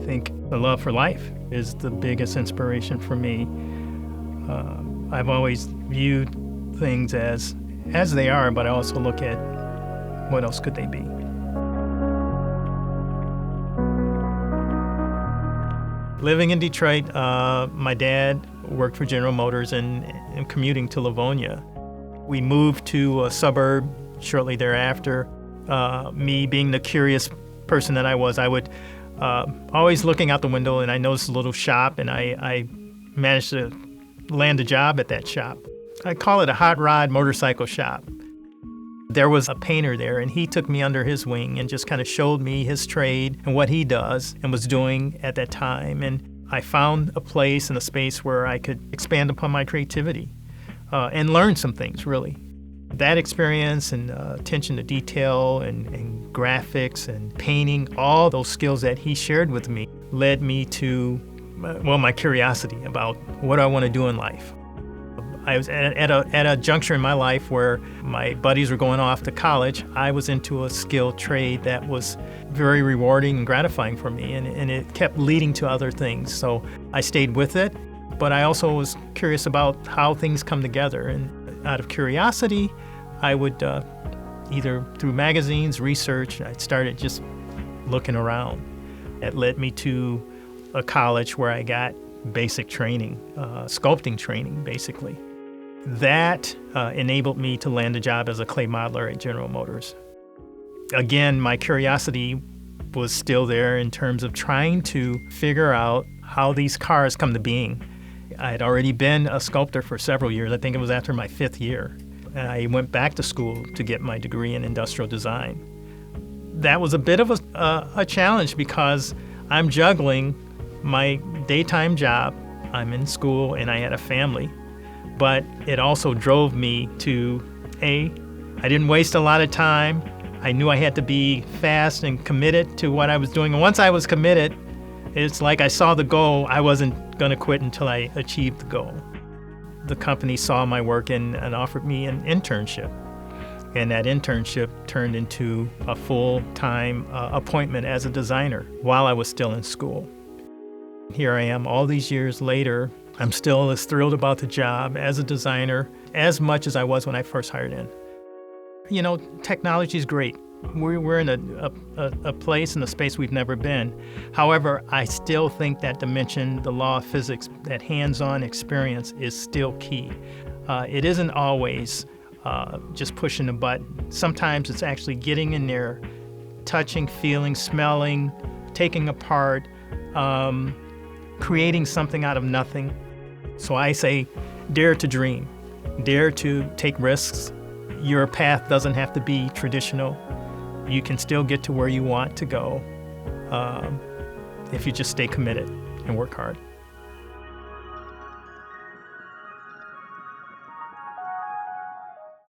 think the love for life is the biggest inspiration for me. I've always viewed things as they are, but I also look at what else could they be. Living in Detroit, my dad worked for General Motors and commuting to Livonia. We moved to a suburb shortly thereafter. Me being the curious person that I was, I would always looking out the window, and I noticed a little shop, and I managed to land a job at that shop. I call it a hot rod motorcycle shop. There was a painter there, and he took me under his wing and just kind of showed me his trade and what he does and was doing at that time. And I found a place and a space where I could expand upon my creativity and learn some things, really. That experience and attention to detail and graphics and painting, all those skills that he shared with me led me to, my curiosity about what I want to do in life. I was at a juncture in my life where my buddies were going off to college. I was into a skilled trade that was very rewarding and gratifying for me, and it kept leading to other things. So I stayed with it, but I also was curious about how things come together. And out of curiosity, I would either through magazines, research, I started just looking around. It led me to a college where I got basic training, sculpting training, basically. That enabled me to land a job as a clay modeler at General Motors. Again, my curiosity was still there in terms of trying to figure out how these cars come to being. I had already been a sculptor for several years. I think it was after my 5th year. I went back to school to get my degree in industrial design. That was a bit of a challenge because I'm juggling my daytime job. I'm in school and I had a family. But it also drove me to, I didn't waste a lot of time. I knew I had to be fast and committed to what I was doing. And once I was committed, it's like I saw the goal. I wasn't going to quit until I achieved the goal. The company saw my work and offered me an internship. And that internship turned into a full-time appointment as a designer while I was still in school. Here I am all these years later. I'm still as thrilled about the job as a designer as much as I was when I first hired in. You know, technology is great. We're in a place and a space we've never been. However, I still think that dimension, the law of physics, that hands-on experience is still key. It isn't always just pushing a button. Sometimes it's actually getting in there, touching, feeling, smelling, taking apart, creating something out of nothing. So I say, dare to dream, dare to take risks. Your path doesn't have to be traditional. You can still get to where you want to go if you just stay committed and work hard.